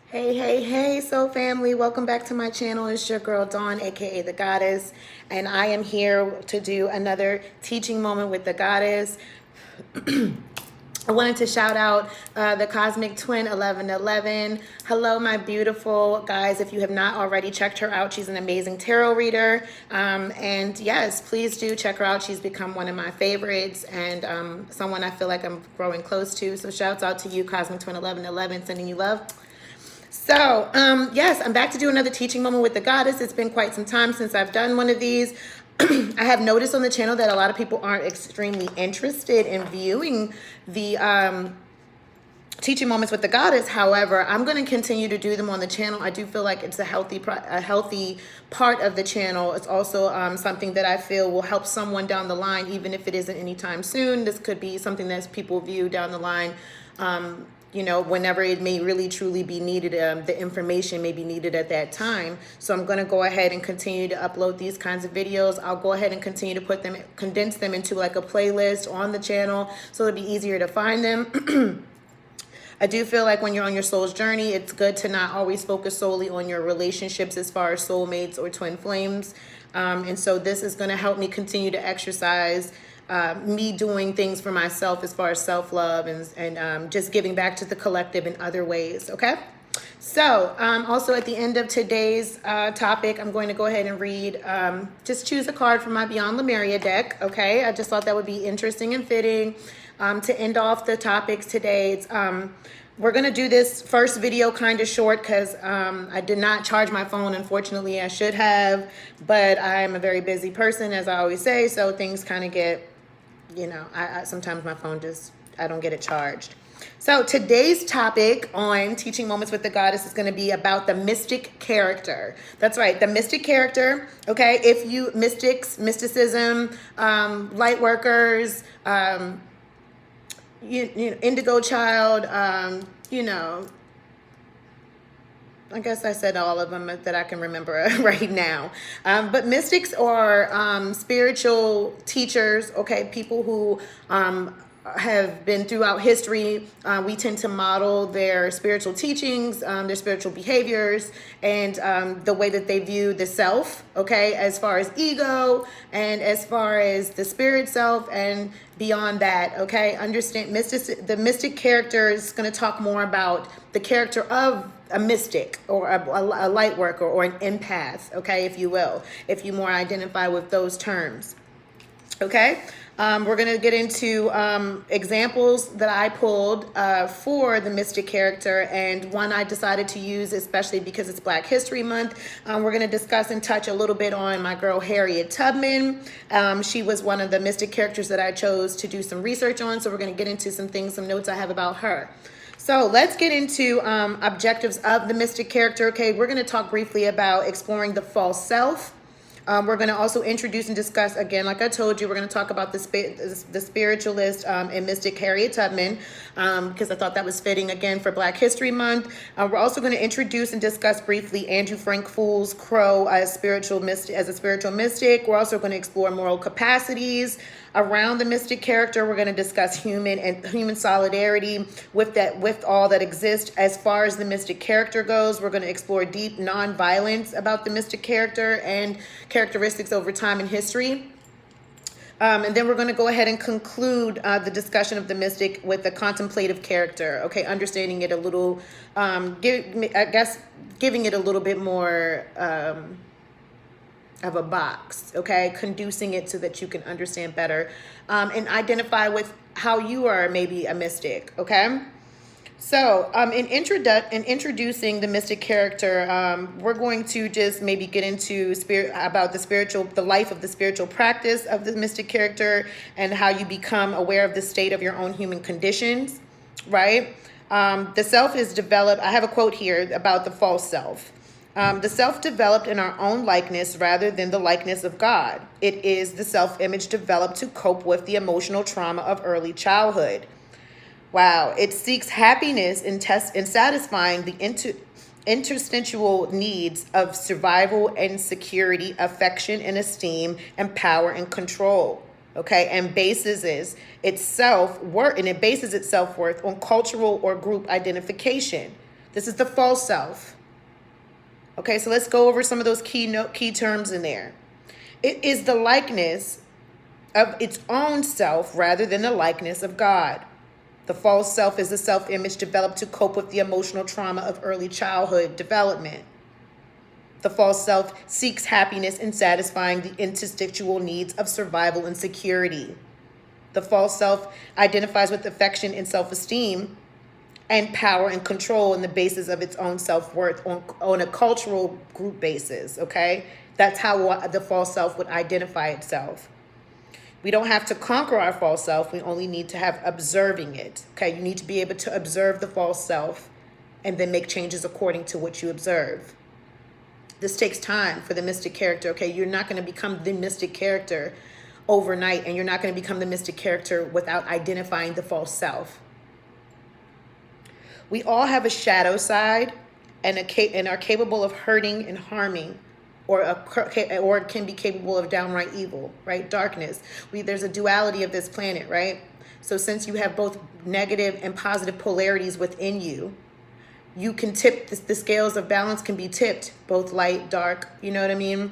Hey, soul family. Welcome back to my channel. It's your girl Dawn, aka The Goddess, and I am here to do another teaching moment with The Goddess. I wanted to shout out the Cosmic Twin 1111. Hello, my beautiful guys. If you have not already checked her out, she's an amazing tarot reader. And yes, please do check her out. She's become one of my favorites and someone I feel like I'm growing close to. So shouts out to you, Cosmic Twin 1111, sending you love. So, yes, I'm back to do another teaching moment with the goddess. It's been quite some time since I've done one of these. I have noticed on the channel that a lot of people aren't extremely interested in viewing the teaching moments with the goddess. However, I'm going to continue to do them on the channel. I do feel like it's a healthy part of the channel. It's also something that I feel will help someone down the line, even if it isn't anytime soon. This could be something that people view down the line. You know, whenever it may really truly be needed, the information may be needed at that time. So I'm going to go ahead and continue to upload these kinds of videos. I'll go ahead and continue to put them, condense them into like a playlist on the channel so it'll be easier to find them. I do feel like when you're on your soul's journey, it's good to not always focus solely on your relationships as far as soulmates or twin flames. And so this is going to help me continue to exercise me doing things for myself as far as self-love and just giving back to the collective in other ways, okay? So also at the end of today's topic, I'm going to go ahead and read, just choose a card from my Beyond Lemuria deck, okay? I just thought that would be interesting and fitting to end off the topics today. It's, we're going to do this first video kind of short because I did not charge my phone. Unfortunately, I should have, but I'm a very busy person, as I always say, so things kind of get, you know, I sometimes my phone just, I don't get it charged. So today's topic on Teaching Moments with the Goddess is going to be about the mystic character. That's right, the mystic character, okay? If you, mysticism, light workers, you know, indigo child, you know, I guess I said all of them that I can remember right now. But mystics are spiritual teachers, okay, people who have been throughout history. We tend to model their spiritual teachings, their spiritual behaviors, and the way that they view the self, okay, as far as ego and as far as the spirit self and beyond that, okay? Understand the mystic character is going to talk more about the character of a mystic or a light worker or an empath, okay, if you will, if you more identify with those terms, okay? We're going to get into examples that I pulled for the mystic character, and one I decided to use especially because it's Black History Month. We're going to discuss and touch a little bit on my girl Harriet Tubman. She was one of the mystic characters that I chose to do some research on, so we're going to get into some things, some notes I have about her. So let's get into objectives of the mystic character. Okay, we're going to talk briefly about exploring the false self. We're going to also introduce and discuss, again, like I told you, we're going to talk about the spiritualist and mystic Harriet Tubman, because I thought that was fitting, again, for Black History Month. We're also going to introduce and discuss briefly Andrew Frank Foole's Crow as a spiritual mystic. We're also going to explore moral capacities around the mystic character. We're going to discuss human solidarity with all that exists. As far as the mystic character goes, we're going to explore deep non-violence about the mystic character and characteristics over time and history. And then we're going to go ahead and conclude the discussion of the mystic with the contemplative character. Okay, understanding it a little, giving it a little bit more of a box, okay, conducing it so that you can understand better and identify with how you are maybe a mystic, okay? So in introducing the mystic character, we're going to just maybe get into the life of the spiritual practice of the mystic character and how you become aware of the state of your own human conditions, right? The self is developed. I have a quote here about the false self. The self developed in our own likeness rather than the likeness of God. It is the self-image developed to cope with the emotional trauma of early childhood. Wow. It seeks happiness in satisfying the interstitial needs of survival and security, affection and esteem, and power and control. Okay, and bases its self-worth on cultural or group identification. This is the false self. Okay, so let's go over some of those key terms in there. It is the likeness of its own self rather than the likeness of God. The false self is the self-image developed to cope with the emotional trauma of early childhood development. The false self seeks happiness in satisfying the interstitial needs of survival and security. The false self identifies with affection and self-esteem and power and control in the basis of its own self-worth on a cultural group basis, okay? That's how the false self would identify itself. We don't have to conquer our false self. We only need to have observing it, okay? You need to be able to observe the false self and then make changes according to what you observe. This takes time for the mystic character, okay? You're not going to become the mystic character overnight, and you're not going to become the mystic character without identifying the false self. We all have a shadow side and are capable of hurting and harming, or can be capable of downright evil, right? Darkness. There's a duality of this planet, right? So since you have both negative and positive polarities within you, you can tip, the scales of balance can be tipped, both light, dark, you know what I mean?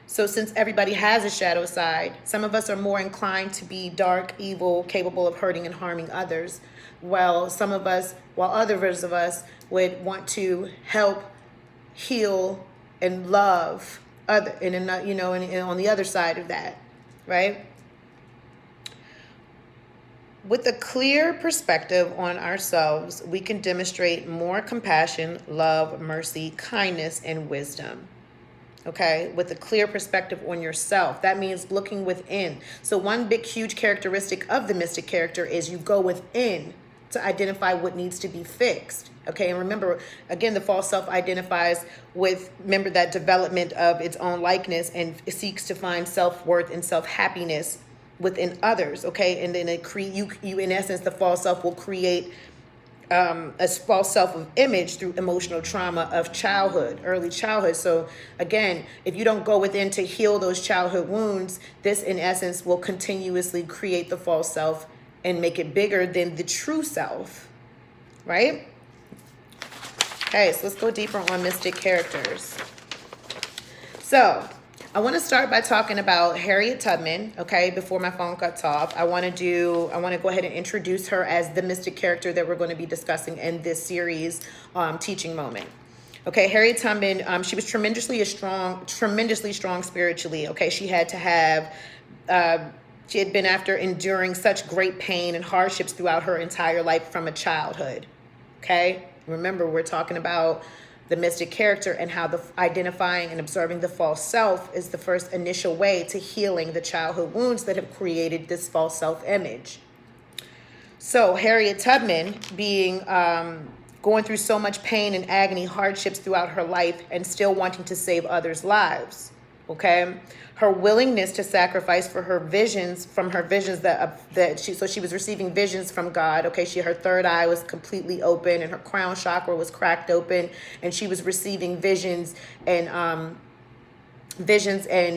So since everybody has a shadow side, some of us are more inclined to be dark, evil, capable of hurting and harming others, while others of us would want to help, heal, and love and on the other side of that, right? With a clear perspective on ourselves, we can demonstrate more compassion, love, mercy, kindness, and wisdom. Okay, with a clear perspective on yourself. That means looking within. So one big, huge characteristic of the mystic character is you go within to identify what needs to be fixed. Okay, and remember, again, the false self identifies with, remember, that development of its own likeness, and it seeks to find self-worth and self-happiness within others. Okay, and then you in essence, the false self will create a false self of image through emotional trauma of childhood, early childhood. So again, if you don't go within to heal those childhood wounds, this in essence will continuously create the false self and make it bigger than the true self, right? Okay, so let's go deeper on mystic characters. So I want to start by talking about Harriet Tubman, okay, before my phone cuts off. I want to go ahead and introduce her as the mystic character that we're going to be discussing in this series, Teaching Moment. Okay, Harriet Tubman, she was tremendously strong spiritually, okay? She had been after enduring such great pain and hardships throughout her entire life from a childhood, okay? Remember, we're talking about the mystic character and how the identifying and observing the false self is the first initial way to healing the childhood wounds that have created this false self-image. So Harriet Tubman being going through so much pain and agony, hardships throughout her life, and still wanting to save others' lives. Okay, her willingness to sacrifice for her visions, she was receiving visions from God. Okay, her third eye was completely open, and her crown chakra was cracked open, and she was receiving visions and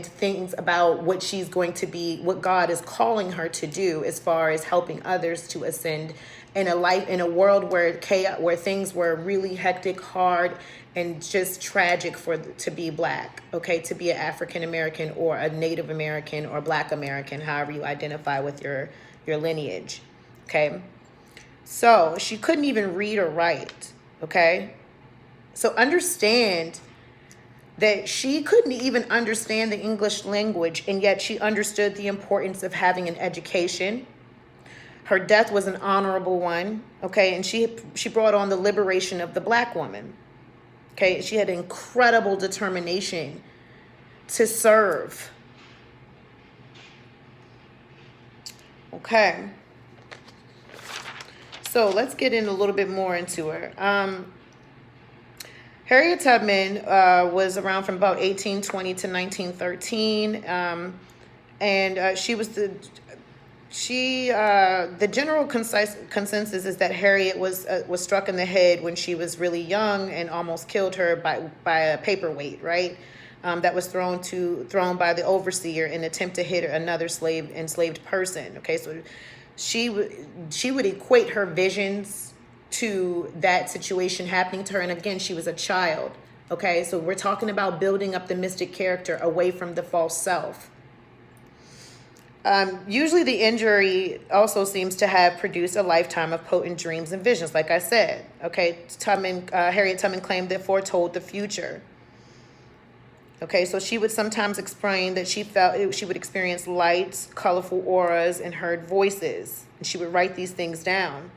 things about what she's going to be, what God is calling her to do as far as helping others to ascend in a world where things were really hectic, hard, and just tragic to be Black, okay, to be an African American or a Native American or Black American, however you identify with your lineage, okay? So she couldn't even read or write, okay? So understand that she couldn't even understand the English language, and yet she understood the importance of having an education. Her death was an honorable one, okay? And she brought on the liberation of the Black woman, okay? She had incredible determination to serve. Okay. So let's get in a little bit more into her. Harriet Tubman was around from about 1820 to 1913, and she was the general consensus is that Harriet was struck in the head when she was really young and almost killed her by a paperweight, right? That was thrown by the overseer in an attempt to hit another enslaved person. Okay, so she would equate her visions to that situation happening to her. And again, she was a child. Okay, so we're talking about building up the mystic character away from the false self. Usually the injury also seems to have produced a lifetime of potent dreams and visions, like I said. Okay, Harriet Tubman claimed that foretold the future. Okay, so she would sometimes explain that she would experience lights, colorful auras, and heard voices. And she would write these things down.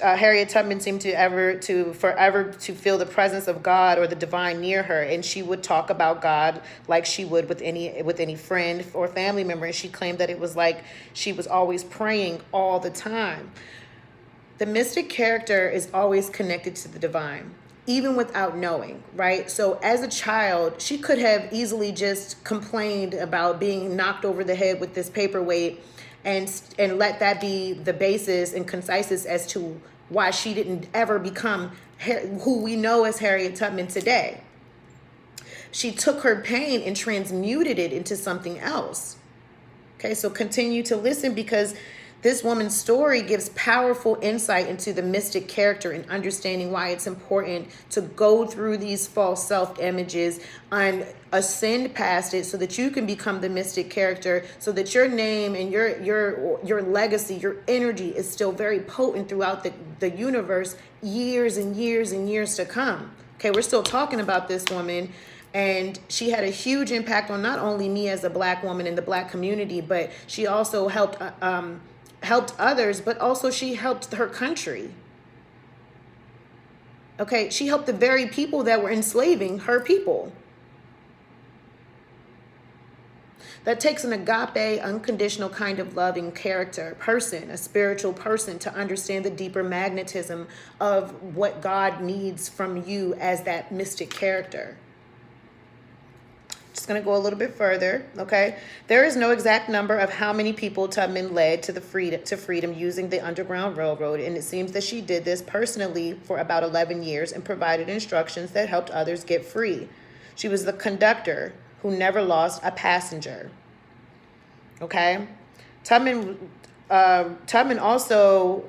Harriet Tubman seemed to forever feel the presence of God or the divine near her, and she would talk about God like she would with any friend or family member. And she claimed that it was like she was always praying all the time. The mystic character is always connected to the divine, even without knowing, right? So as a child, she could have easily just complained about being knocked over the head with this paperweight and let that be the basis and conciseness as to why she didn't ever become who we know as Harriet Tubman today. She took her pain and transmuted it into something else. Okay, so continue to listen, because this woman's story gives powerful insight into the mystic character and understanding why it's important to go through these false self-images and ascend past it so that you can become the mystic character, so that your name and your legacy, your energy is still very potent throughout the universe, years and years and years to come. Okay, we're still talking about this woman, and she had a huge impact on not only me as a Black woman in the Black community, but she also helped others, but also she helped her country. Okay, she helped the very people that were enslaving her people. That takes an agape, unconditional kind of loving character, person, a spiritual person, to understand the deeper magnetism of what God needs from you as that mystic character. Just going to go a little bit further, okay? There is no exact number of how many people Tubman led to freedom using the Underground Railroad, and it seems that she did this personally for about 11 years and provided instructions that helped others get free. She was the conductor who never lost a passenger, okay? Tubman also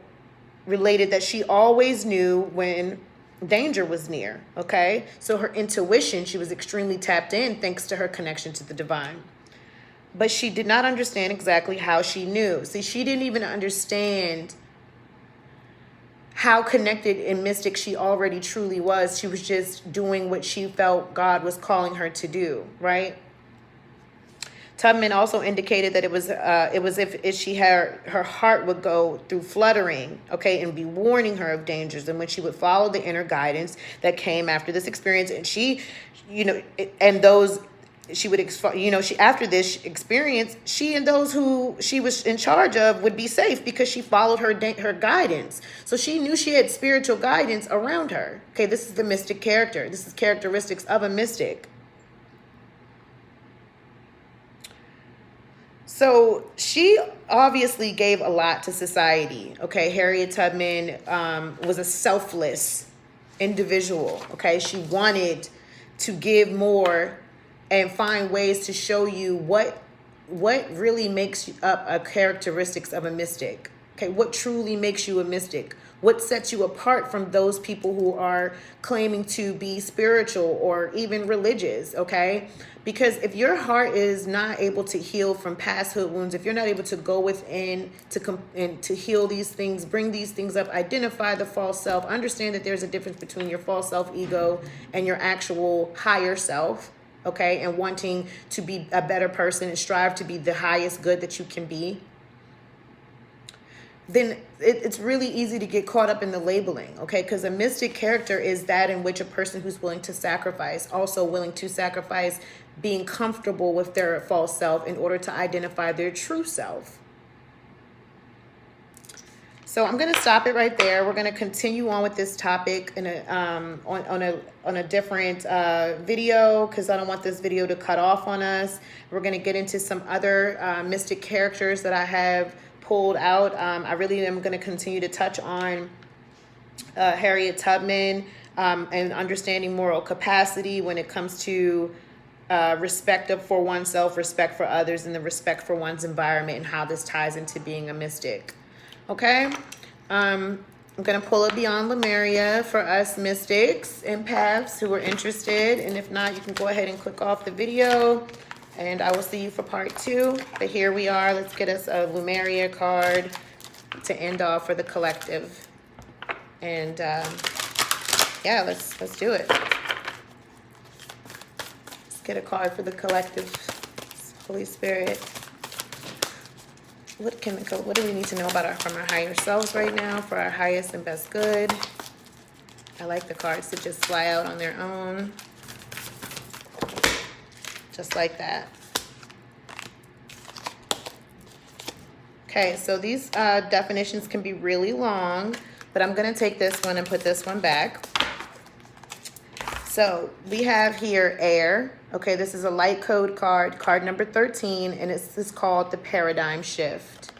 related that she always knew when danger was near, okay? So her intuition, she was extremely tapped in thanks to her connection to the divine. But she did not understand exactly how she knew. See, she didn't even understand how connected and mystic she already truly was. She was just doing what she felt God was calling her to do, right? Tubman also indicated that it was if she had her heart would go through fluttering, okay, and be warning her of dangers, and when she would follow the inner guidance that came after this experience, and she, and those she would, she after this experience, she and those who she was in charge of would be safe because she followed her guidance. So she knew she had spiritual guidance around her. Okay, this is the mystic character. This is characteristics of a mystic. So she obviously gave a lot to society. Okay, Harriet Tubman was a selfless individual. Okay, she wanted to give more and find ways to show you what really makes up a characteristics of a mystic. Okay, what truly makes you a mystic? What sets you apart from those people who are claiming to be spiritual or even religious, okay? Because if your heart is not able to heal from pasthood wounds, if you're not able to go within to heal these things, bring these things up, identify the false self, understand that there's a difference between your false self ego and your actual higher self, okay? And wanting to be a better person and strive to be the highest good that you can be, then it's really easy to get caught up in the labeling, okay? Because a mystic character is that in which a person who's willing to sacrifice, also willing to sacrifice being comfortable with their false self in order to identify their true self. So I'm going to stop it right there. We're going to continue on with this topic in on a different video, because I don't want this video to cut off on us. We're going to get into some other mystic characters that I have pulled out. I really am going to continue to touch on Harriet Tubman and understanding moral capacity when it comes to respect for oneself, respect for others, and the respect for one's environment, and how this ties into being a mystic. Okay. I'm going to pull a Beyond Lemuria for us mystics and paths who are interested. And if not, you can go ahead and click off the video. And I will see you for part 2. But here we are. Let's get us a Lemuria card to end off for the collective. And yeah, let's do it. Let's get a card for the collective. Holy Spirit. What do we need to know about from our higher selves right now for our highest and best good? I like the cards to just fly out on their own. Just like that. Okay, so these definitions can be really long, but I'm going to take this one and put this one back. So we have here air. Okay, this is a light code card, card number 13, and it's called the paradigm shift.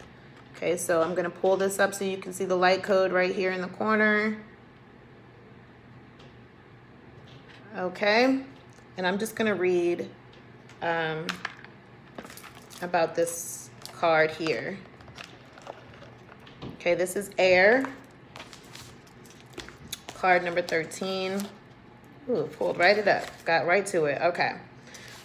Okay, so I'm going to pull this up so you can see the light code right here in the corner. Okay, and I'm just going to read about this card here. Okay, this is air, card number 13. Ooh, pulled right up, got right to it. Okay,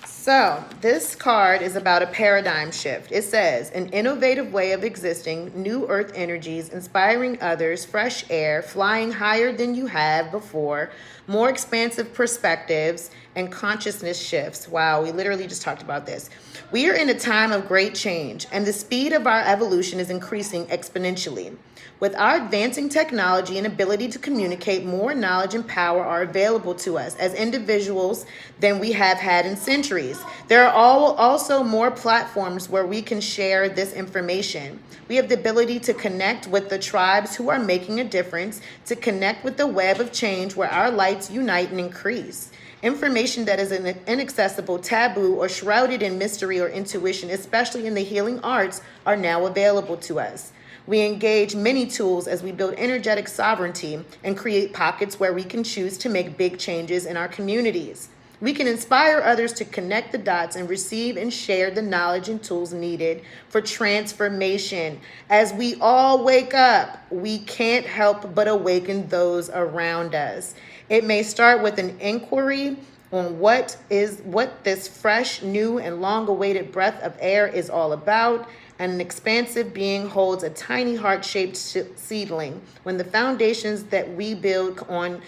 so this card is about a paradigm shift. It says, an innovative way of existing, new earth energies, inspiring others, fresh air, flying higher than you have before, more expansive perspectives, and consciousness shifts. Wow, we literally just talked about this. We are in a time of great change, and the speed of our evolution is increasing exponentially. With our advancing technology and ability to communicate, more knowledge and power are available to us as individuals than we have had in centuries. There are also more platforms where we can share this information. We have the ability to connect with the tribes who are making a difference, to connect with the web of change where our lights unite and increase. Information that is inaccessible, taboo, or shrouded in mystery or intuition, especially in the healing arts, are now available to us. We engage many tools as we build energetic sovereignty and create pockets where we can choose to make big changes in our communities. We can inspire others to connect the dots and receive and share the knowledge and tools needed for transformation. As we all wake up, we can't help but awaken those around us. It may start with an inquiry on what this fresh, new, and long-awaited breath of air is all about. And an expansive being holds a tiny heart-shaped seedling. When the foundations that we build on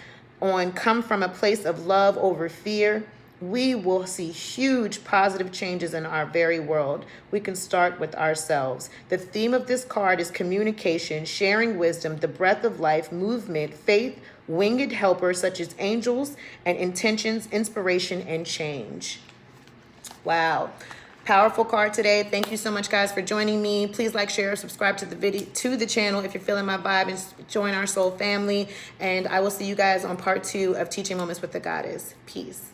come from a place of love over fear, we will see huge positive changes in our very world. We can start with ourselves. The theme of this card is communication, sharing wisdom, the breath of life, movement, faith, winged helpers such as angels, and intentions, inspiration, and change. Wow. Powerful card today. Thank you so much, guys, for joining me. Please like, share, subscribe to the channel if you're feeling my vibe, and join our soul family. And I will see you guys on part 2 of Teaching Moments with the Goddess. Peace.